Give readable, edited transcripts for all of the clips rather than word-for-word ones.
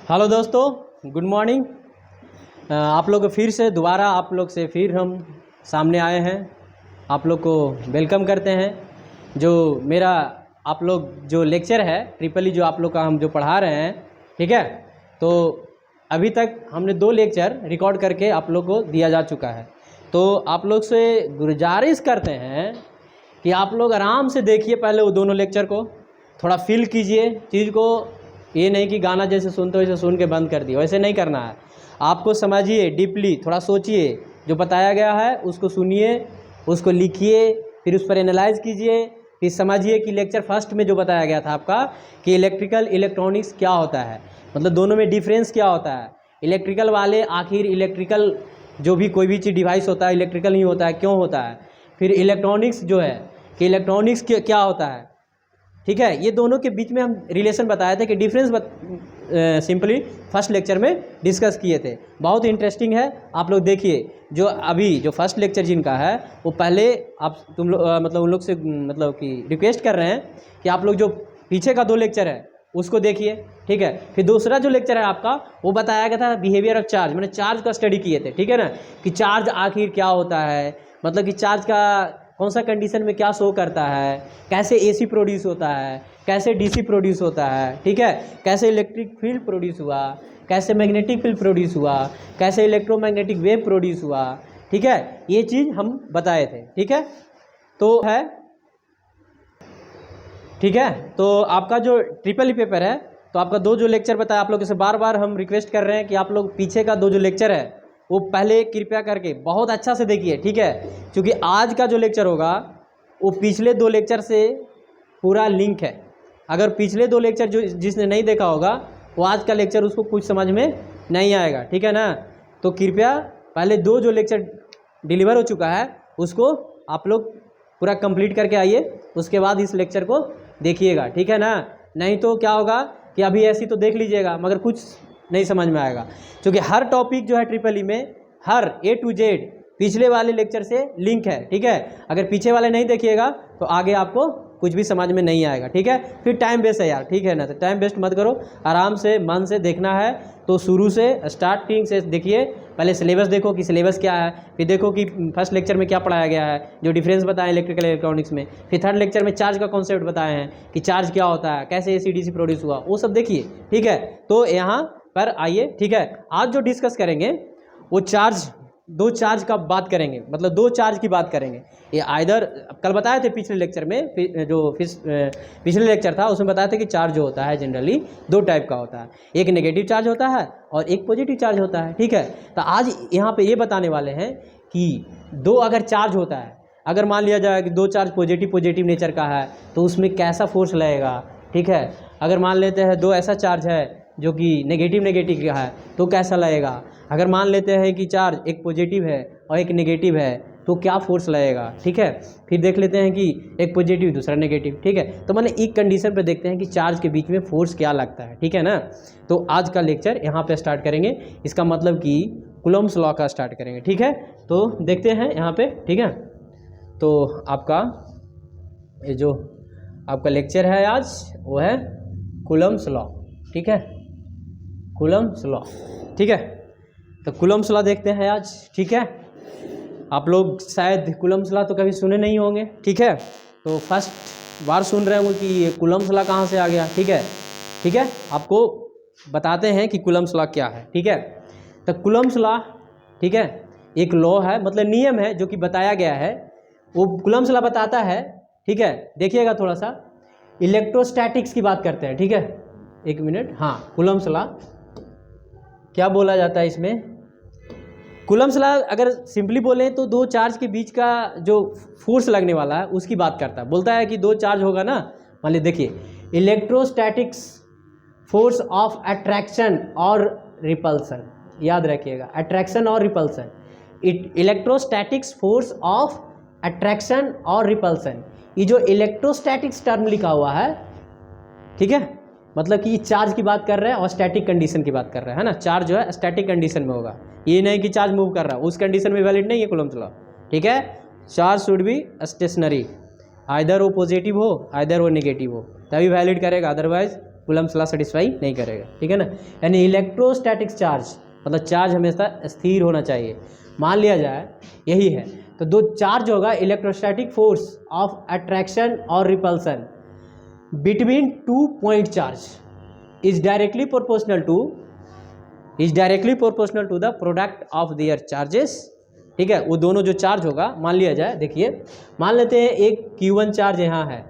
Hello दोस्तों, good morning. आप लोग फिर से दोबारा आप लोग से फिर हम सामने आए हैं। आप लोग को वेलकम करते हैं। जो मेरा आप लोग जो लेक्चर है ट्रिपल ई जो आप लोग का हम जो पढ़ा रहे हैं, ठीक है। तो अभी तक हमने 2 लेक्चर रिकॉर्ड करके आप लोग को दिया जा चुका है। तो आप लोग से गुजारिश करते हैं कि आप लोग आराम से देखिए पहले वो दोनों लेक्चर को, थोड़ा फील कीजिए चीज़ को। ये नहीं कि गाना जैसे सुनते हो वैसे सुन के बंद कर दिया, वैसे नहीं करना है। आपको समझिए, डीपली थोड़ा सोचिए, जो बताया गया है उसको सुनिए, उसको लिखिए, फिर उस पर एनालाइज कीजिए, फिर समझिए कि लेक्चर फर्स्ट में जो बताया गया था आपका कि इलेक्ट्रिकल इलेक्ट्रॉनिक्स क्या होता है, मतलब दोनों में डिफरेंस क्या होता है। इलेक्ट्रिकल वाले आखिर इलेक्ट्रिकल जो भी कोई भी चीज़ डिवाइस होता है इलेक्ट्रिकल नहीं होता है, क्यों होता है। फिर इलेक्ट्रॉनिक्स जो है कि इलेक्ट्रॉनिक्स क्या होता है, ठीक है। ये दोनों के बीच में हम रिलेशन बताए थे कि डिफरेंस सिंपली फर्स्ट लेक्चर में डिस्कस किए थे। बहुत इंटरेस्टिंग है, आप लोग देखिए। जो अभी जो फर्स्ट लेक्चर जिनका है वो पहले आप तुम लोग मतलब उन लोग से मतलब कि रिक्वेस्ट कर रहे हैं कि आप लोग जो पीछे का 2 लेक्चर है उसको देखिए, ठीक है। फिर दूसरा जो लेक्चर है आपका वो बताया गया था बिहेवियर ऑफ चार्ज, मैंने चार्ज का स्टडी किए थे, ठीक है ना। कि चार्ज आखिर क्या होता है, मतलब कि चार्ज का कौन सा कंडीशन में क्या शो करता है, कैसे एसी प्रोड्यूस होता है, कैसे डीसी प्रोड्यूस होता है, ठीक है। कैसे इलेक्ट्रिक फील्ड प्रोड्यूस हुआ, कैसे मैग्नेटिक फील्ड प्रोड्यूस हुआ, कैसे इलेक्ट्रोमैग्नेटिक वेव प्रोड्यूस हुआ, ठीक है। ये चीज़ हम बताए थे, ठीक है। तो है, ठीक है। तो आपका जो ट्रिपल ई पेपर है, तो आपका 2 जो लेक्चर बताया, आप लोगों से बार बार हम रिक्वेस्ट कर रहे हैं कि आप लोग पीछे का 2 जो लेक्चर है वो पहले कृपया करके बहुत अच्छा से देखिए, ठीक है। क्योंकि आज का जो लेक्चर होगा वो पिछले 2 लेक्चर से पूरा लिंक है। अगर पिछले 2 लेक्चर जो जिसने नहीं देखा होगा वो आज का लेक्चर उसको कुछ समझ में नहीं आएगा, ठीक है ना। तो कृपया पहले 2 जो लेक्चर डिलीवर हो चुका है उसको आप लोग पूरा कंप्लीट करके आइए, उसके बाद इस लेक्चर को देखिएगा, ठीक है ना। नहीं तो क्या होगा कि अभी ऐसी तो देख लीजिएगा मगर कुछ नहीं समझ में आएगा। क्योंकि हर टॉपिक जो है ट्रिपल ई में हर A to Z पिछले वाले लेक्चर से लिंक है, ठीक है। अगर पीछे वाले नहीं देखिएगा तो आगे आपको कुछ भी समझ में नहीं आएगा, ठीक है। फिर टाइम वेस्ट है यार, ठीक है ना। तो टाइम वेस्ट मत करो, आराम से मन से देखना है। तो शुरू से स्टार्टिंग से देखिए, पहले सिलेबस देखो कि सिलेबस क्या है, फिर देखो कि फर्स्ट लेक्चर में क्या पढ़ाया गया है, जो डिफरेंस बताए इलेक्ट्रिकल इलेक्ट्रॉनिक्स में। फिर थर्ड लेक्चर में चार्ज का कॉन्सेप्ट बताए हैं कि चार्ज क्या होता है, कैसे एसी डीसी प्रोड्यूस हुआ, वो सब देखिए, ठीक है। तो यहाँ पर आइए, ठीक है। आज जो डिस्कस करेंगे वो चार्ज 2 चार्ज का बात करेंगे, मतलब 2 चार्ज की बात करेंगे। ये आइदर कल बताए थे पिछले लेक्चर में, जो पिछले लेक्चर था उसमें बताया था कि चार्ज जो होता है जनरली 2 टाइप का होता है, एक नेगेटिव चार्ज होता है और एक पॉजिटिव चार्ज होता है, ठीक है। तो आज यहाँ पे ये बताने वाले हैं कि 2 अगर चार्ज होता है, अगर मान लिया जाए कि 2 चार्ज पॉजिटिव नेचर का है तो उसमें कैसा फोर्स लगेगा, ठीक है। अगर मान लेते हैं 2 ऐसा चार्ज है जो कि नेगेटिव का है तो कैसा लगेगा। अगर मान लेते हैं कि चार्ज एक पॉजिटिव है और एक नेगेटिव है तो क्या फोर्स लगेगा, ठीक है। फिर देख लेते हैं कि एक पॉजिटिव दूसरा नेगेटिव, ठीक है। तो मैंने एक कंडीशन पे देखते हैं कि चार्ज के बीच में फोर्स क्या लगता है, ठीक है ना। तो आज का लेक्चर यहाँ पे स्टार्ट करेंगे, इसका मतलब कि कूलम्ब्स लॉ का स्टार्ट करेंगे, ठीक है। तो देखते हैं यहाँ पे, ठीक है। तो आपका ये जो आपका लेक्चर है आज वो है कूलम्ब्स लॉ, ठीक है। कूलम्ब्स लॉ, ठीक है। तो कूलम्ब्स लॉ देखते हैं आज, ठीक है। आप लोग शायद कूलम्ब्स लॉ तो कभी सुने नहीं होंगे, ठीक है। तो फर्स्ट बार सुन रहे होंगे कि ये कूलम्ब्स लॉ कहाँ से आ गया, ठीक है। ठीक है, आपको बताते हैं कि कूलम्ब्स लॉ क्या है, ठीक है। तो कूलम्ब्स लॉ, ठीक है, एक लॉ है, मतलब नियम है जो कि बताया गया है। वो कूलम्ब्स लॉ बताता है, ठीक है। देखिएगा थोड़ा सा, इलेक्ट्रोस्टैटिक्स की बात करते हैं, ठीक है। एक मिनट, हाँ, कूलम्ब्स लॉ क्या बोला जाता है इसमें। कूलम्ब्स लॉ अगर सिंपली बोले तो 2 चार्ज के बीच का जो फोर्स लगने वाला है उसकी बात करता है। बोलता है कि 2 चार्ज होगा ना, मान लीजिए, देखिए, इलेक्ट्रोस्टैटिक्स फोर्स ऑफ अट्रैक्शन और रिपल्सन, याद रखिएगा, अट्रैक्शन और repulsion. Electrostatics force of attraction और रिपल्सन, ये जो इलेक्ट्रोस्टैटिक्स टर्म लिखा हुआ है, ठीक है, मतलब कि चार्ज की बात कर रहे हैं और स्टैटिक कंडीशन की बात कर रहे हैं, है ना। चार्ज जो है स्टैटिक कंडीशन में होगा, ये नहीं कि चार्ज मूव कर रहा है, उस कंडीशन में वैलिड नहीं है कूलम्ब्स लॉ, ठीक है। Charge should be stationary, either वो पॉजिटिव हो आइदर वो नेगेटिव हो, तभी वैलिड करेगा, अदरवाइज कूलम्ब्स लॉ सेटिस्फाई नहीं करेगा, ठीक है ना। यानी इलेक्ट्रोस्टैटिक चार्ज मतलब चार्ज हमेशा स्थिर होना चाहिए। मान लिया जाए यही है, तो दो चार्ज होगा, इलेक्ट्रोस्टैटिक फोर्स ऑफ अट्रैक्शन और repulsion between two point charge is directly proportional to the product of their charges, ठीक है। वो दोनों जो चार्ज होगा, मान लिया जाए, देखिए मान लेते हैं एक Q1 चार्ज यहाँ है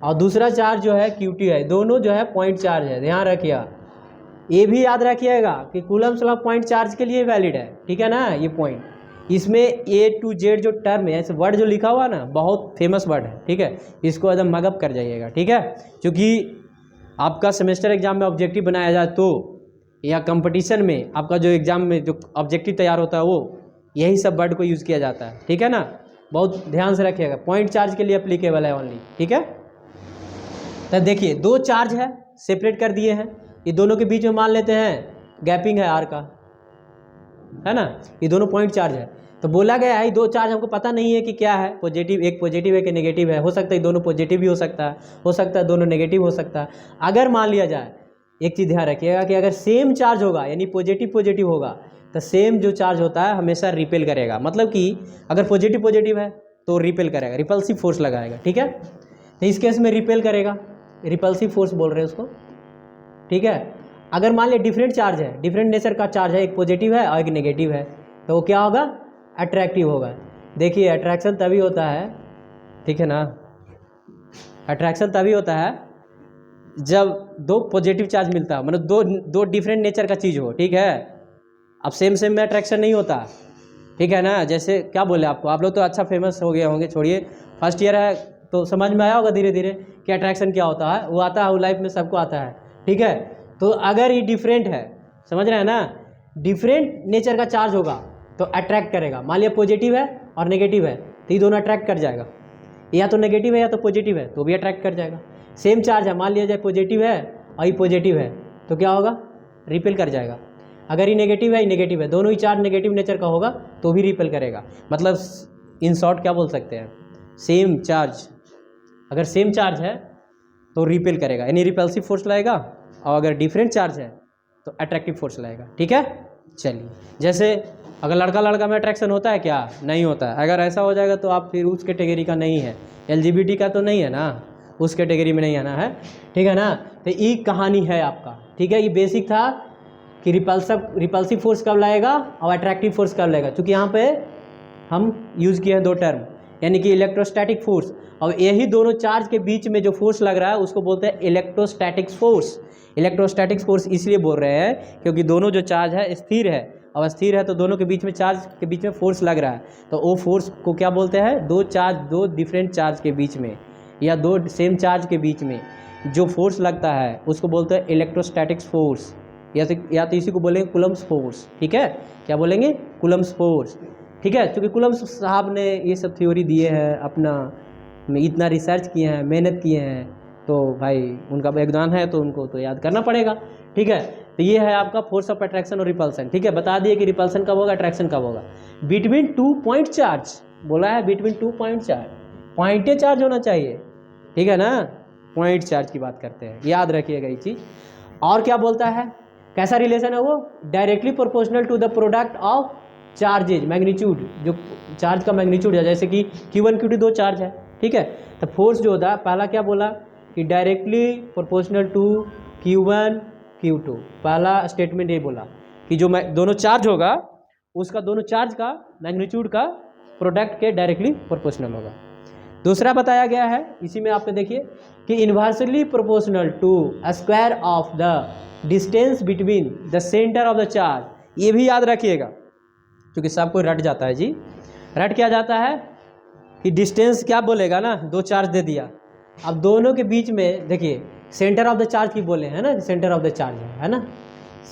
और दूसरा चार्ज जो है Q2 है, दोनों जो है पॉइंट चार्ज है। ध्यान रखिएगा, ये भी याद रखिएगा कि कूलम्ब्स लॉ पॉइंट चार्ज के लिए वैलिड है, ठीक है ना। ये पॉइंट इसमें A to Z जो टर्म है, ऐसे वर्ड जो लिखा हुआ ना, बहुत फेमस वर्ड है, ठीक है। इसको एकदम मगअप कर जाइएगा, ठीक है। क्योंकि आपका सेमेस्टर एग्जाम में ऑब्जेक्टिव बनाया जाए तो, या कंपटीशन में आपका जो एग्जाम में जो ऑब्जेक्टिव तैयार होता है वो यही सब वर्ड को यूज़ किया जाता है, ठीक है ना। बहुत ध्यान से रखिएगा, पॉइंट चार्ज के लिए एप्लीकेबल है ओनली, ठीक है। तो देखिए दो चार्ज है, सेपरेट कर दिए हैं, ये दोनों के बीच में मान लेते हैं गैपिंग है आर का, है ना। ये दोनों पॉइंट चार्ज है, तो बोला गया है दो चार्ज हमको पता नहीं है कि क्या है, पॉजिटिव, एक पॉजिटिव है कि नेगेटिव है। हो सकता है दोनों पॉजिटिव भी हो सकता है दोनों नेगेटिव हो सकता है। अगर मान लिया जाए, एक चीज़ ध्यान रखिएगा कि अगर सेम चार्ज होगा यानी पॉजिटिव होगा, तो सेम जो चार्ज होता है हमेशा रिपेल करेगा। मतलब कि अगर पॉजिटिव है तो रिपेल करेगा, रिपल्सिव फोर्स लगाएगा, ठीक है। तो इस केस में रिपेल करेगा, रिपल्सिव फोर्स बोल रहे हैं उसको, ठीक है। अगर मान लिया डिफरेंट चार्ज है, डिफरेंट नेचर का चार्ज है, एक पॉजिटिव है और एक नेगेटिव है, तो वो क्या होगा, अट्रैक्टिव होगा। देखिए अट्रैक्शन तभी होता है, ठीक है ना, अट्रैक्शन तभी होता है जब दो पॉजिटिव चार्ज मिलता है, मतलब दो डिफरेंट नेचर का चीज़ हो, ठीक है। अब सेम में अट्रैक्शन नहीं होता, ठीक है ना। जैसे क्या बोले आपको, आप लोग तो अच्छा फेमस हो गए होंगे, छोड़िए फर्स्ट ईयर है तो समझ में आया होगा धीरे धीरे कि अट्रैक्शन क्या होता है। वो आता है, वो लाइफ में सबको आता है, ठीक है। तो अगर ये डिफरेंट है, समझ रहे हैं ना, डिफरेंट नेचर का चार्ज होगा तो अट्रैक्ट करेगा। मान लिया पॉजिटिव है और नेगेटिव है, तो ये दोनों अट्रैक्ट कर जाएगा, या तो नेगेटिव है या तो पॉजिटिव है, तो भी अट्रैक्ट कर जाएगा। सेम चार्ज है, मान लिया जाए पॉजिटिव है और ये पॉजिटिव है, तो क्या होगा, रिपेल कर जाएगा। अगर ये नेगेटिव है, दोनों ही चार्ज नेगेटिव नेचर का होगा तो भी रिपेल करेगा। मतलब इन शॉर्ट क्या बोल सकते हैं, सेम चार्ज, अगर सेम चार्ज है तो रिपेल करेगा यानी रिपल्सिव फोर्स लाएगा, और अगर डिफरेंट चार्ज है तो अट्रैक्टिव फोर्स लाएगा, ठीक है। चलिए, जैसे अगर लड़का में अट्रैक्शन होता है क्या, नहीं होता है। अगर ऐसा हो जाएगा तो आप फिर उस कैटेगरी का नहीं है, LGBT का तो नहीं है ना, उस कैटेगरी में नहीं आना है, ठीक है ना। तो ये कहानी है आपका, ठीक है। ये बेसिक था कि रिपल्सिव फोर्स कब लाएगा और अट्रैक्टिव फोर्स कब लाएगा, क्योंकि यहाँ पे हम यूज़ किए हैं दो टर्म, यानी कि इलेक्ट्रोस्टैटिक फोर्स, और यही दोनों चार्ज के बीच में जो फोर्स लग रहा है उसको बोलते हैं इलेक्ट्रोस्टैटिक फोर्स। इलेक्ट्रोस्टैटिक फोर्स इसलिए बोल रहे हैं क्योंकि दोनों जो चार्ज है स्थिर है, और स्थिर है तो दोनों के बीच में, चार्ज के बीच में फोर्स लग रहा है, तो वो फोर्स को क्या बोलते हैं, दो डिफरेंट चार्ज के बीच में या दो सेम चार्ज के बीच में जो फोर्स लगता है उसको बोलते हैं इलेक्ट्रोस्टैटिक फोर्स, या तो इसी को बोलेंगे कूलम्ब्स फोर्स, ठीक है। क्या बोलेंगे, कूलम्ब्स फोर्स, ठीक है। क्योंकि कूलम्ब्स साहब ने ये सब थ्योरी दिए हैं, अपना इतना रिसर्च किए हैं, मेहनत किए हैं, तो भाई उनका योगदान है तो उनको तो याद करना पड़ेगा, ठीक है। तो ये है आपका फोर्स ऑफ अट्रैक्शन और रिपल्सन, ठीक है। बता दिए कि रिपल्सन कब होगा, अट्रैक्शन कब होगा। बिटवीन टू पॉइंट चार्ज बोला है, between two point charge, point charge होना चाहिए, ठीक है ना। पॉइंट चार्ज की बात करते हैं, याद रखिएगा ये चीज़। और क्या बोलता है, कैसा रिलेशन है वो, directly proportional to the product of charges magnitude, जो चार्ज का मैग्नीट्यूड है, जैसे कि Q1 Q2 दो चार्ज है, ठीक है। तो फोर्स जो होता है, पहला क्या बोला कि directly proportional to Q1 Q2, पहला स्टेटमेंट ये बोला कि जो दोनों चार्ज होगा उसका दोनों चार्ज का मैग्नीट्यूड का प्रोडक्ट के डायरेक्टली प्रोपोर्शनल होगा। दूसरा बताया गया है इसी में, आपने देखिए कि inversely proportional to square of the distance between the centre of the charge. ये भी याद रखिएगा क्योंकि सबको रट जाता है जी, रट क्या जाता है कि डिस्टेंस क्या बोलेगा ना, दो चार्ज दे दिया, अब दोनों के बीच में देखिए सेंटर ऑफ द चार्ज की बोले हैं ना, सेंटर ऑफ द चार्ज है ना,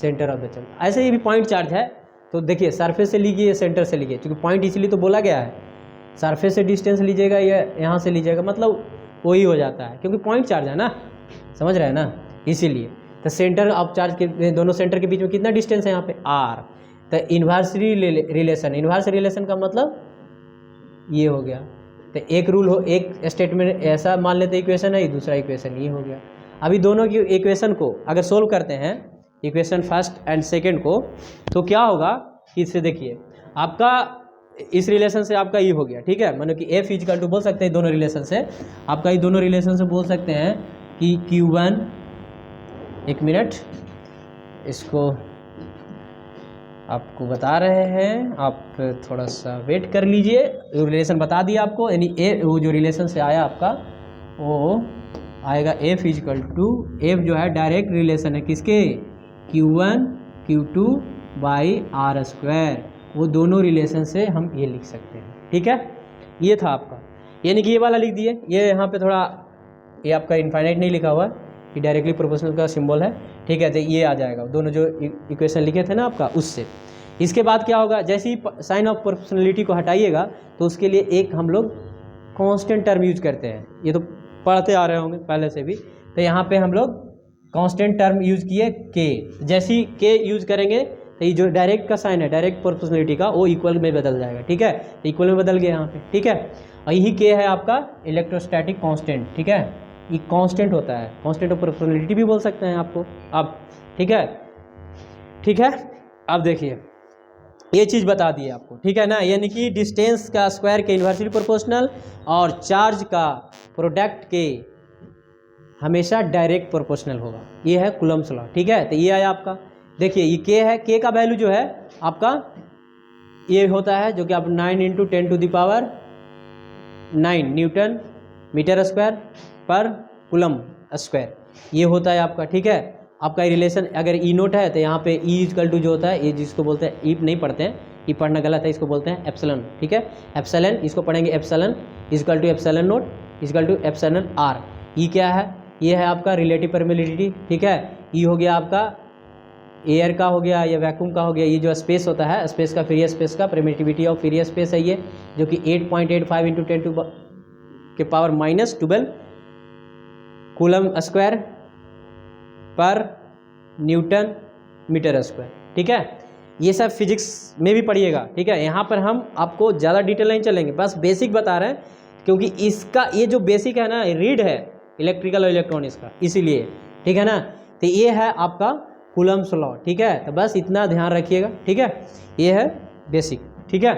सेंटर ऑफ द चार्ज। ऐसे ही भी पॉइंट चार्ज है, तो देखिए सरफेस से लीजिए, सेंटर से लीजिए, क्योंकि पॉइंट इसलिए तो बोला गया है, सरफेस से डिस्टेंस लीजिएगा या यहाँ से लीजिएगा, मतलब वही हो जाता है, क्योंकि पॉइंट चार्ज है ना, समझ रहे हैं ना, इसीलिए। तो सेंटर ऑफ चार्ज के दोनों सेंटर के बीच में कितना डिस्टेंस है यहाँ पे, r। तो इन्वर्स रिलेशन, इन्वर्स रिलेशन का मतलब ये हो गया। तो एक रूल हो, एक स्टेटमेंट ऐसा मान लेते इक्वेशन है, दूसरा इक्वेशन ये हो गया। अभी दोनों की इक्वेशन को अगर सोल्व करते हैं, इक्वेशन फर्स्ट एंड सेकंड को, तो क्या होगा कि इससे देखिए आपका इस रिलेशन से आपका ये हो गया, ठीक है। मानो कि एफ इजकल टू बोल सकते हैं दोनों रिलेशन से, आपका ये दोनों रिलेशन से बोल सकते हैं कि Q1, एक मिनट इसको आपको बता रहे हैं, आप थोड़ा सा वेट कर लीजिए। रिलेशन बता दिया आपको, यानी ए वो जो रिलेशन से आया आपका वो आएगा एफ इजकल टू, एफ जो है डायरेक्ट रिलेशन है किसके, Q1 Q2 by are square, वो दोनों रिलेशन से हम ये लिख सकते हैं, ठीक है। ये था आपका, यानी कि ये वाला लिख दिए, ये यहाँ पे थोड़ा ये आपका इनफाइनाइट नहीं लिखा हुआ है, ये डायरेक्टली प्रोपोर्शनल का सिंबल है, ठीक है। तो ये आ जाएगा दोनों जो इक्वेशन लिखे थे ना आपका उससे। इसके बाद क्या होगा, जैसे ही साइन ऑफ प्रोपोर्शनलिटी को हटाइएगा तो उसके लिए एक हम लोग कांस्टेंट टर्म यूज करते हैं, ये तो पढ़ते आ रहे होंगे पहले से भी। तो यहाँ पे हम लोग कांस्टेंट टर्म यूज किए के, जैसे ही के यूज करेंगे तो ये जो डायरेक्ट का साइन है डायरेक्ट प्रोपोर्शनलिटी का वो इक्वल में बदल जाएगा, ठीक है। तो इक्वल में बदल गया यहाँ पे, ठीक है। और यही के है आपका इलेक्ट्रोस्टैटिक कांस्टेंट, ठीक है। ये कांस्टेंट होता है, कांस्टेंट ऑफ प्रोपोर्शनलिटी भी बोल सकते हैं आपको अब, ठीक है, ठीक है। अब देखिए ये चीज़ बता दी आपको, ठीक है ना, यानी कि डिस्टेंस का स्क्वायर के इन्वर्सली प्रोपोर्शनल और चार्ज का प्रोडक्ट के हमेशा डायरेक्ट प्रोपोर्शनल होगा, ये है कूलम्ब्स लॉ, ठीक है। तो ये आया आपका, देखिए ये के है, के का वैल्यू जो है आपका ये होता है जो कि आप 9 × 10⁹ न्यूटन मीटर स्क्वायर पर कूलम्ब स्क्वायर, ये होता है आपका, ठीक है। आपका रिलेशन अगर ई नोट है तो यहाँ पे ई इजकल टू जो होता है, ये जिसको बोलते हैं ई नहीं पढ़ते हैं, ई पढ़ना गलत है, इसको बोलते हैं एप्सिलॉन, ठीक है। एप्सिलॉन इसको पढ़ेंगे epsilon equal to epsilon naught equal to epsilon R. E क्या है, ये है आपका रिलेटिव परमिलिटी, ठीक है। ई हो गया आपका एयर का हो गया या वैक्यूम का हो गया, ये जो स्पेस होता है स्पेस का फ्री स्पेस का परमिटिविटी ऑफ फ्री स्पेस है ये, जो कि 8.85 × 10⁻⁻12 कूलम स्क्वायर पर न्यूटन मीटर स्क्वायर, ठीक है। ये सब फिजिक्स में भी पढ़िएगा, ठीक है। यहाँ पर हम आपको ज़्यादा डिटेल नहीं चलेंगे, बस बेसिक बता रहे हैं, क्योंकि इसका ये जो बेसिक है ना रीड है इलेक्ट्रिकल और इलेक्ट्रॉनिक्स का, इसीलिए, ठीक है ना। तो ये है आपका कूलम्ब्स लॉ, ठीक है। तो बस इतना ध्यान रखिएगा, ठीक है, ये है बेसिक, ठीक है।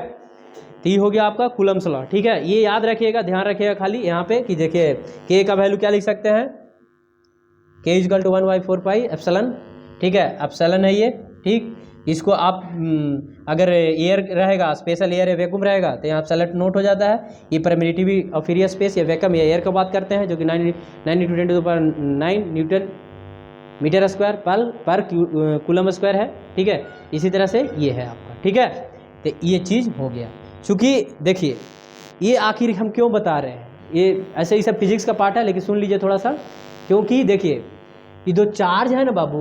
तो ये हो गया आपका कूलम्ब्स लॉ, ठीक है। ये याद रखिएगा, ध्यान रखिएगा खाली यहाँ पे कि देखिए के का वैल्यू क्या लिख सकते हैं, के इजकल टू 1/4 पाई एप्सिलॉन, ठीक है, एप्सिलॉन है ये, ठीक। इसको आप अगर एयर रहेगा, स्पेशल एयर या वैक्यूम रहेगा तो यहाँ एप्सिलॉन नोट हो जाता है। ये परमिटिविटी ऑफ फ्री स्पेस या वैक्यूम या एयर की बात करते हैं, जो कि 9 × 10⁹ न्यूटन मीटर स्क्वायर पर कूलम स्क्वायर है, ठीक है। इसी तरह से ये है आपका, ठीक है। तो ये चीज़ हो गया, चूँकि देखिए ये आखिर हम क्यों बता रहे हैं, ये ऐसे ही सब फिजिक्स का पार्ट है, लेकिन सुन लीजिए थोड़ा सा, क्योंकि देखिए ये दो चार्ज है ना बाबू,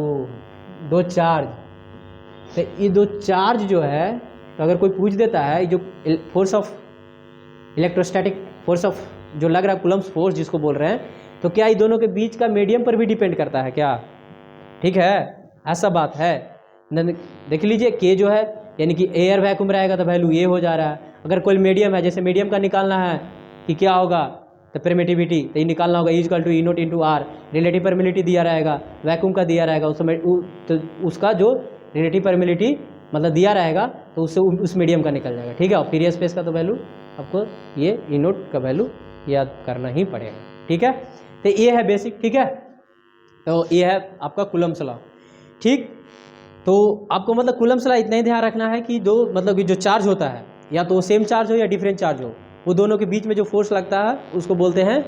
दो चार्ज, तो ये दो चार्ज जो है, तो अगर कोई पूछ देता है जो force of electrostatic force of जो लग रहा है कूलम्ब्स फोर्स जिसको बोल रहे हैं, तो क्या ये दोनों के बीच का मीडियम पर भी डिपेंड करता है क्या, ठीक है, ऐसा बात है। देख लीजिए के जो है यानी कि एयर वैक्यूम रहेगा तो वैल्यू ये हो जा रहा है, अगर कोई मीडियम है, जैसे मीडियम का निकालना है कि क्या होगा, तो परमिटिविटी तो ये निकालना होगा equal to E naught into R, relative permittivity दिया रहेगा, वैक्यूम का दिया रहेगा उस समय तो उसका जो रिलेटिव परमिलिटी मतलब दिया रहेगा तो उससे उस मीडियम का निकल जाएगा, ठीक है। और फ्री स्पेस का तो वैल्यू आपको ये ई नोट का वैल्यू याद करना ही पड़ेगा, ठीक है। तो ये है बेसिक, ठीक है। तो ये है आपका कूलम्ब्स लॉ, ठीक। तो आपको मतलब कूलम्ब्स लॉ इतना ही ध्यान रखना है कि दो मतलब कि जो चार्ज होता है या तो सेम चार्ज हो या डिफरेंट चार्ज हो, वो दोनों के बीच में जो फोर्स लगता है उसको बोलते हैं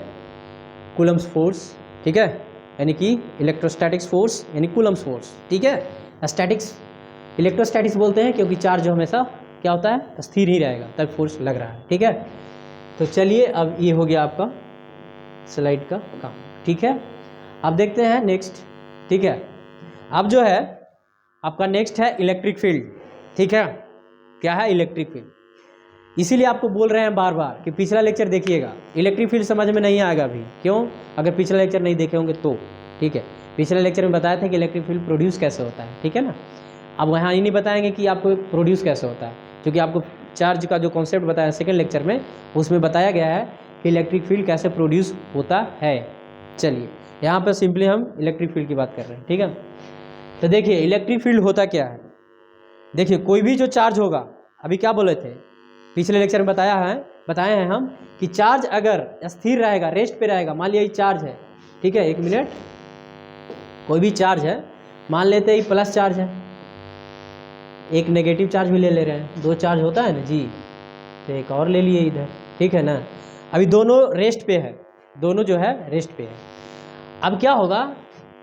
कूलम्ब्स फोर्स, ठीक है, यानी कि इलेक्ट्रोस्टैटिक्स फोर्स यानी कूलम्ब्स फोर्स, ठीक है। स्टैटिक्स इलेक्ट्रोस्टैटिक्स बोलते हैं क्योंकि चार्ज जो हमेशा क्या होता है स्थिर ही रहेगा, तब फोर्स लग रहा है, ठीक है। तो चलिए अब ये हो गया आपका स्लाइड का काम, ठीक है। अब देखते हैं नेक्स्ट, ठीक है। अब जो है आपका नेक्स्ट है इलेक्ट्रिक फील्ड, ठीक है। क्या है इलेक्ट्रिक फील्ड, इसीलिए आपको बोल रहे हैं बार बार कि पिछला लेक्चर देखिएगा, इलेक्ट्रिक फील्ड समझ में नहीं आएगा अभी, क्यों, अगर पिछला लेक्चर नहीं देखे होंगे तो, ठीक है। पिछले लेक्चर में बताया था कि इलेक्ट्रिक फील्ड प्रोड्यूस कैसे होता है, ठीक है ना। अब वहाँ ये नहीं बताएंगे कि आपको प्रोड्यूस कैसे होता है, क्योंकि आपको चार्ज का जो कॉन्सेप्ट बताया सेकेंड लेक्चर में उसमें बताया गया है कि इलेक्ट्रिक फील्ड कैसे प्रोड्यूस होता है। चलिए यहाँ पर सिंपली हम इलेक्ट्रिक फील्ड की बात कर रहे हैं, ठीक है। तो देखिए इलेक्ट्रिक फील्ड होता क्या है, देखिए कोई भी जो चार्ज होगा, अभी क्या बोले थे पिछले लेक्चर में बताए हैं हम कि चार्ज अगर स्थिर रहेगा, रेस्ट पे रहेगा, मान लिया ये चार्ज है, ठीक है, 1 मिनट, कोई भी चार्ज है, मान लेते हैं ये प्लस चार्ज है, एक नेगेटिव चार्ज भी ले रहे हैं, 2 चार्ज होता है ना जी, तो एक और ले लिए इधर, ठीक है ना। अभी दोनों रेस्ट पे है, दोनों जो है रेस्ट पे है। अब क्या होगा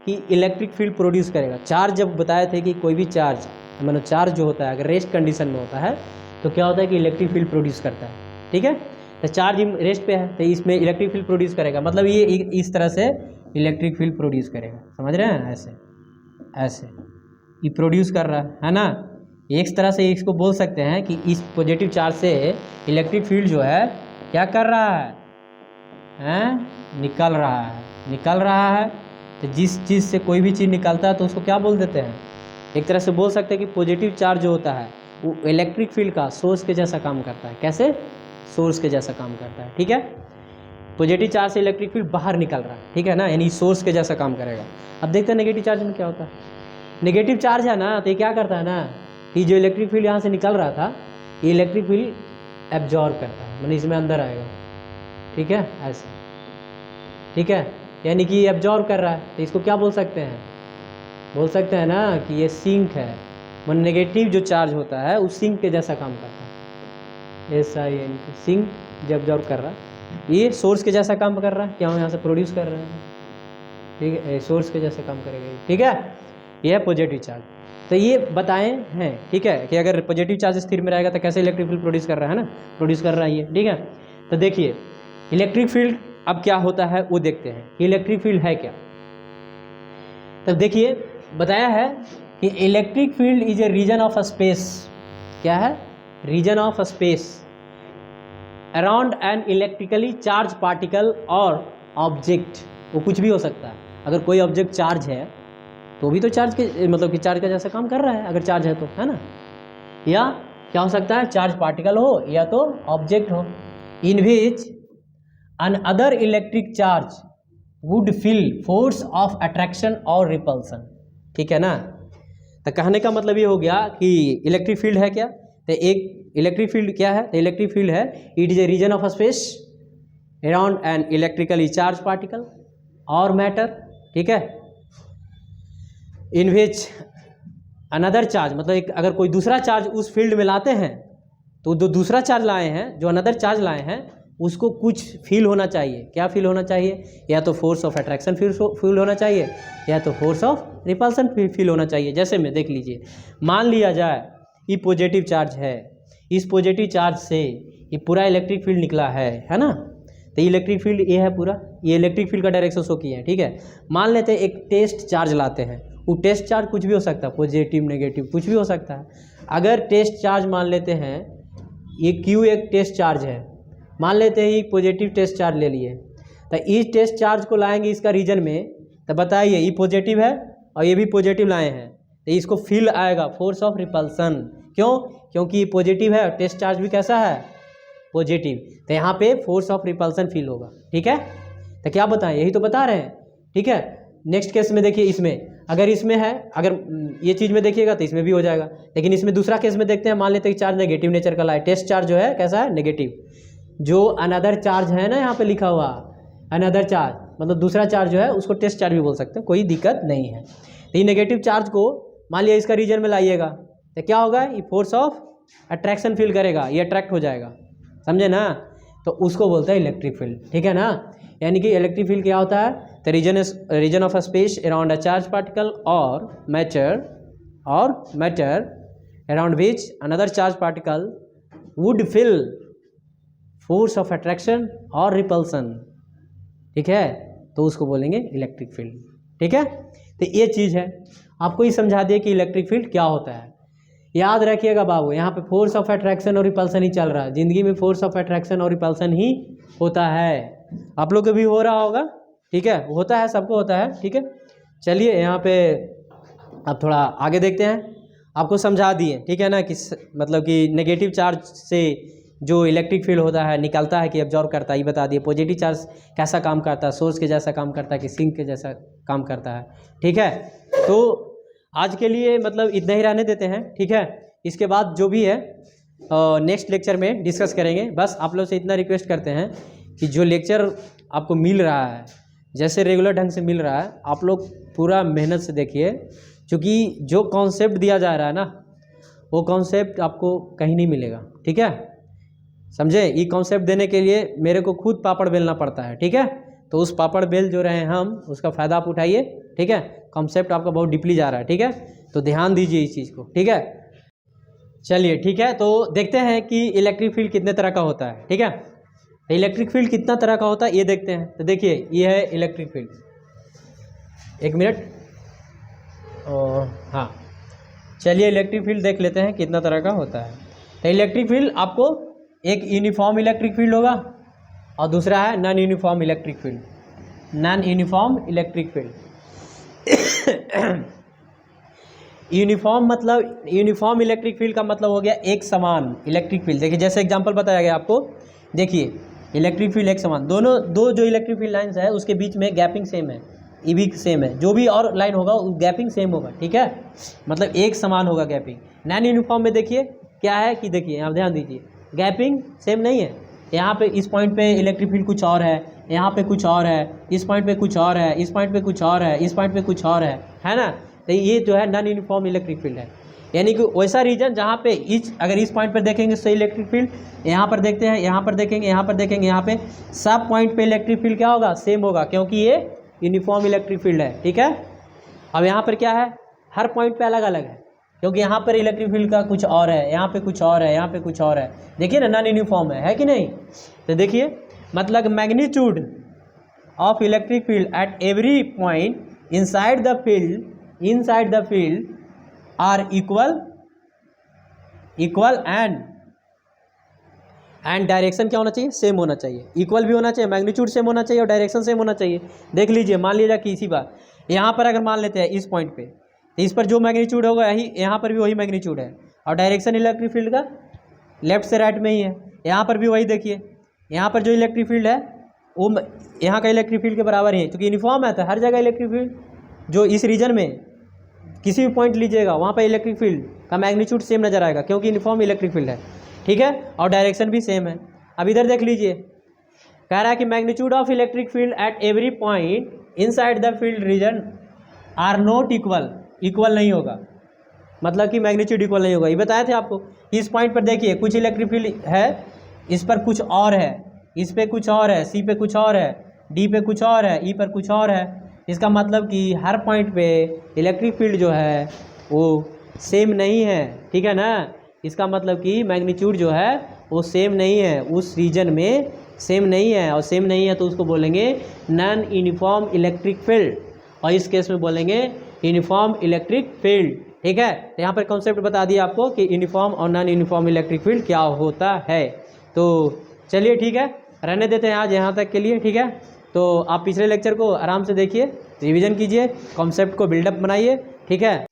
कि इलेक्ट्रिक फील्ड प्रोड्यूस करेगा। चार्ज जब बताए थे कि कोई भी चार्ज, मतलब चार्ज जो होता है अगर रेस्ट कंडीशन में होता है तो क्या होता है कि इलेक्ट्रिक फील्ड प्रोड्यूस करता है, ठीक है। तो चार्ज रेस्ट पे है तो इसमें इलेक्ट्रिक फील्ड प्रोड्यूस करेगा, मतलब ये इस तरह से इलेक्ट्रिक फील्ड प्रोड्यूस करेगा, समझ रहे हैं, ऐसे ऐसे ये प्रोड्यूस कर रहा है ना। एक तरह से इसको बोल सकते हैं कि इस पॉजिटिव चार्ज से इलेक्ट्रिक फील्ड जो है क्या कर रहा है, निकल रहा है। तो जिस चीज़ से कोई भी चीज़ निकलता है तो उसको क्या बोल देते हैं, एक तरह से बोल सकते हैं कि पॉजिटिव चार्ज जो होता है वो इलेक्ट्रिक फील्ड का सोर्स के जैसा काम करता है। कैसे? सोर्स के जैसा काम करता है, ठीक है। पॉजिटिव चार्ज से इलेक्ट्रिक फील्ड बाहर निकल रहा है, ठीक है ना, यानी सोर्स के जैसा काम करेगा। अब देखते हैं नेगेटिव चार्ज में क्या होता है। नेगेटिव चार्ज है ना, तो ये क्या करता है ना कि जो इलेक्ट्रिक फील्ड यहाँ से निकल रहा था, ये इलेक्ट्रिक फील्ड एब्जॉर्ब करता है, मतलब इसमें अंदर आएगा, ठीक है, ऐसे, ठीक है, यानी कि एब्जॉर्ब कर रहा है। तो इसको क्या बोल सकते हैं ना कि ये सिंक है, मतलब नेगेटिव जो चार्ज होता है उस सिंक के जैसा काम करता है, ऐसा यानी कि सिंक जब एब्जॉर्ब कर रहा है, ये सोर्स के जैसा काम कर रहा है, क्या हम यहाँ से प्रोड्यूस कर रहे हैं, ठीक है, सोर्स के जैसे काम करेगा, ठीक है। ये है पॉजिटिव चार्ज। तो ये बताए हैं, ठीक है, कि अगर पॉजिटिव चार्ज स्थिर में रहेगा तो कैसे इलेक्ट्रिक फील्ड प्रोड्यूस कर रहा है ना, प्रोड्यूस कर रहा है ये, ठीक है। तो देखिए इलेक्ट्रिक फील्ड अब क्या होता है वो देखते हैं, इलेक्ट्रिक फील्ड है क्या। तब देखिए बताया है कि electric field is a region of space, क्या है, region of space around an electrically charge particle और ऑब्जेक्ट, वो कुछ भी हो सकता है। अगर कोई ऑब्जेक्ट चार्ज है तो भी तो चार्ज के मतलब कि चार्ज का जैसा काम कर रहा है, अगर चार्ज है तो, है ना। या क्या हो सकता है, चार्ज पार्टिकल हो या तो ऑब्जेक्ट हो, in which an other electric charge would feel force of attraction और रिपल्सन, ठीक है ना। तो कहने का मतलब ये हो गया कि इलेक्ट्रिक फील्ड है क्या, तो एक इलेक्ट्रिक फील्ड क्या है, तो इलेक्ट्रिक फील्ड है it is a region of space around an electrically charge particle और मैटर, ठीक है, इन विच अनदर चार्ज, मतलब एक अगर कोई दूसरा चार्ज उस फील्ड में लाते हैं तो जो दूसरा चार्ज लाए हैं, जो अनदर चार्ज लाए हैं, उसको कुछ फील होना चाहिए। क्या फील होना चाहिए, या तो फोर्स ऑफ अट्रैक्शन फील होना चाहिए या तो फोर्स ऑफ रिपल्सन फील होना चाहिए। जैसे में देख लीजिए, मान लिया जाए ये पॉजिटिव चार्ज है, इस पॉजिटिव चार्ज से ये पूरा इलेक्ट्रिक फील्ड निकला है ना। तो इलेक्ट्रिक फील्ड ये है पूरा, ये इलेक्ट्रिक फील्ड का डायरेक्शन शो किया है, ठीक है। मान लेते हैं एक टेस्ट चार्ज लाते हैं, वो टेस्ट चार्ज कुछ भी हो सकता है, पॉजिटिव नेगेटिव कुछ भी हो सकता है। अगर टेस्ट चार्ज मान लेते हैं ये क्यू एक टेस्ट चार्ज है, मान लेते हैं ये पॉजिटिव टेस्ट चार्ज ले लिए, तो इस टेस्ट चार्ज को लाएंगे इसका रीजन में, तो बताइए ये पॉजिटिव है और ये भी पॉजिटिव लाए हैं, तो इसको फील आएगा फोर्स ऑफ रिपल्सन। क्यों? क्योंकि ये पॉजिटिव है और टेस्ट चार्ज भी कैसा है, पॉजिटिव, तो यहाँ पे फोर्स ऑफ रिपल्सन फील होगा, ठीक है। तो क्या बताएं, यही तो बता रहे हैं, ठीक है। नेक्स्ट केस में देखिए, इसमें अगर इसमें है, अगर ये चीज़ में देखिएगा तो इसमें भी हो जाएगा, लेकिन इसमें दूसरा केस में देखते हैं, मान लेते हैं कि चार्ज नेगेटिव नेचर का लाए, टेस्ट चार्ज जो है कैसा है, नेगेटिव, जो अनदर चार्ज है ना यहाँ पे लिखा हुआ अनदर चार्ज, मतलब दूसरा चार्ज जो है उसको टेस्ट चार्ज भी बोल सकते हैं, कोई दिक्कत नहीं है। तो ये नेगेटिव चार्ज को मान लिया इसका रीजन में लाइएगा तो क्या होगा, ये फोर्स ऑफ अट्रैक्शन फील करेगा, ये अट्रैक्ट हो जाएगा, समझे ना, तो उसको बोलते हैं इलेक्ट्रिक फील्ड, ठीक है ना। यानी कि इलेक्ट्रिक फील्ड क्या होता है, the region of a space around a charge particle और matter around which another charge particle would feel force of attraction और रिपल्सन, ठीक है, तो उसको बोलेंगे इलेक्ट्रिक फील्ड, ठीक है। तो ये चीज़ है, आपको ही समझा दिए कि इलेक्ट्रिक फील्ड क्या होता है। याद रखिएगा बाबू, यहाँ पे फोर्स ऑफ अट्रैक्शन और रिपल्सन ही चल रहा है, जिंदगी में फोर्स ऑफ अट्रैक्शन और रिपल्सन ही होता है, आप लोग को भी हो रहा होगा, ठीक है, होता है, सबको होता है, ठीक है। चलिए यहाँ पे अब थोड़ा आगे देखते हैं, आपको समझा दिए, ठीक है ना, कि मतलब कि नेगेटिव चार्ज से जो इलेक्ट्रिक फील्ड होता है निकालता है कि एब्जॉर्व करता है, ये बता दिए। पॉजिटिव चार्ज कैसा काम करता है, सोर्स के जैसा काम करता है कि सिंक के जैसा काम करता है, ठीक है। तो आज के लिए मतलब इतना ही रहने देते हैं, ठीक है। इसके बाद जो भी है नेक्स्ट लेक्चर में डिस्कस करेंगे। बस आप लोग से इतना रिक्वेस्ट करते हैं कि जो लेक्चर आपको मिल रहा है, जैसे रेगुलर ढंग से मिल रहा है, आप लोग पूरा मेहनत से देखिए, क्योंकि जो कॉन्सेप्ट दिया जा रहा है ना, वो कॉन्सेप्ट आपको कहीं नहीं मिलेगा, ठीक है, समझे। ये कॉन्सेप्ट देने के लिए मेरे को खुद पापड़ बेलना पड़ता है, ठीक है। तो उस पापड़ बेल जो रहे हैं हम, उसका फ़ायदा आप उठाइए, ठीक है। कॉन्सेप्ट आपका बहुत डीपली जा रहा है, ठीक है, तो ध्यान दीजिए इस चीज़ को, ठीक है। चलिए ठीक है, तो देखते हैं कि इलेक्ट्रिक फील्ड कितने तरह का होता है, ठीक है। तो इलेक्ट्रिक फील्ड कितना तरह का होता है ये देखते हैं। तो देखिए ये है इलेक्ट्रिक फील्ड, एक मिनट, हाँ चलिए इलेक्ट्रिक फील्ड देख लेते हैं कितना तरह का होता है। तो इलेक्ट्रिक फील्ड आपको एक यूनिफॉर्म इलेक्ट्रिक फील्ड होगा और दूसरा है non uniform electric field. Non uniform electric field uniform मतलब, यूनिफॉर्म इलेक्ट्रिक फील्ड का मतलब हो गया एक समान इलेक्ट्रिक फील्ड। देखिए जैसे एग्जांपल बताया गया आपको, देखिए इलेक्ट्रिक फील्ड एक समान, दोनों दो जो इलेक्ट्रिक फील्ड लाइन्स है उसके बीच में गैपिंग सेम है, ई भी सेम है, जो भी और लाइन होगा गैपिंग सेम होगा, ठीक है, मतलब एक समान होगा गैपिंग। नॉन यूनिफॉर्म में देखिए क्या है कि देखिए यहाँ ध्यान दीजिए, गैपिंग सेम नहीं है। यहाँ पे इस पॉइंट पे इलेक्ट्रिक फील्ड कुछ और है, यहाँ पे कुछ और है, इस पॉइंट पे कुछ और है, इस पॉइंट पे कुछ और है, इस पॉइंट पे कुछ और है ना। तो ये जो है नॉन यूनिफॉर्म इलेक्ट्रिक फील्ड है, यानी कि वैसा रीजन जहाँ पे अगर इस पॉइंट पर देखेंगे सही इलेक्ट्रिक फील्ड, यहाँ पर देखते हैं, यहाँ पर देखेंगे, यहाँ पर देखेंगे, यहाँ पे सब पॉइंट पे इलेक्ट्रिक फील्ड क्या होगा, सेम होगा, क्योंकि ये यूनिफॉर्म इलेक्ट्रिक फील्ड है, ठीक है। अब यहाँ पर क्या है, हर पॉइंट पे अलग अलग है, क्योंकि यहाँ पर इलेक्ट्रिक फील्ड का कुछ और है, यहाँ पे कुछ और है, यहाँ पे कुछ और है, देखिए ना नॉन यूनिफॉर्म है कि नहीं। तो देखिए मतलब magnitude of electric field at every point inside the field are equal and direction क्या होना चाहिए, सेम होना चाहिए, इक्वल भी होना चाहिए, मैग्नीट्यूड सेम होना चाहिए और डायरेक्शन सेम होना चाहिए। देख लीजिए, मान लीजिए कि इसी बार यहाँ पर अगर मान लेते हैं इस पॉइंट पे, तो इस पर जो मैग्नीट्यूड होगा यही यहाँ पर भी वही मैग्नीट्यूड है, और डायरेक्शन इलेक्ट्रिक फील्ड का लेफ्ट से राइट में ही है। यहाँ पर भी वही देखिए, यहाँ पर जो इलेक्ट्रिक फील्ड है वो यहाँ का इलेक्ट्रिक फील्ड के बराबर ही है, क्योंकि यूनिफॉर्म है। तो हर जगह इलेक्ट्रिक फील्ड जो इस रीजन में किसी भी पॉइंट लीजिएगा वहाँ पर इलेक्ट्रिक फील्ड का मैग्नीट्यूड सेम नजर आएगा, क्योंकि यूनिफॉर्म इलेक्ट्रिक फील्ड है, ठीक है, और डायरेक्शन भी सेम है। अब इधर देख लीजिए, कह रहा है कि magnitude of electric field at every point inside the field region are not equal नहीं होगा, मतलब कि मैग्नीट्यूड इक्वल नहीं होगा। ये बताए थे आपको। इस पॉइंट पर देखिए कुछ इलेक्ट्रिक फील्ड है, इस पर कुछ और है, इस पे कुछ और है, सी पे कुछ और है, डी पे कुछ और है, ई पर कुछ और है। इसका मतलब कि हर पॉइंट पे इलेक्ट्रिक फील्ड जो है वो सेम नहीं है, ठीक है ना। इसका मतलब कि मैग्नीट्यूड जो है वो सेम नहीं है, उस रीजन में सेम नहीं है, और सेम नहीं है तो उसको बोलेंगे नॉन यूनिफॉर्म इलेक्ट्रिक फील्ड, और इस केस में बोलेंगे यूनिफॉर्म इलेक्ट्रिक फील्ड, ठीक है। तो यहाँ पर कॉन्सेप्ट बता दिया आपको कि यूनिफॉर्म और नॉन यूनिफॉर्म इलेक्ट्रिक फील्ड क्या होता है। तो चलिए ठीक है, रहने देते हैं आज यहाँ तक के लिए, ठीक है। तो आप पिछले लेक्चर को आराम से देखिए, रिवीजन कीजिए, कॉन्सेप्ट को बिल्डअप बनाइए, ठीक है।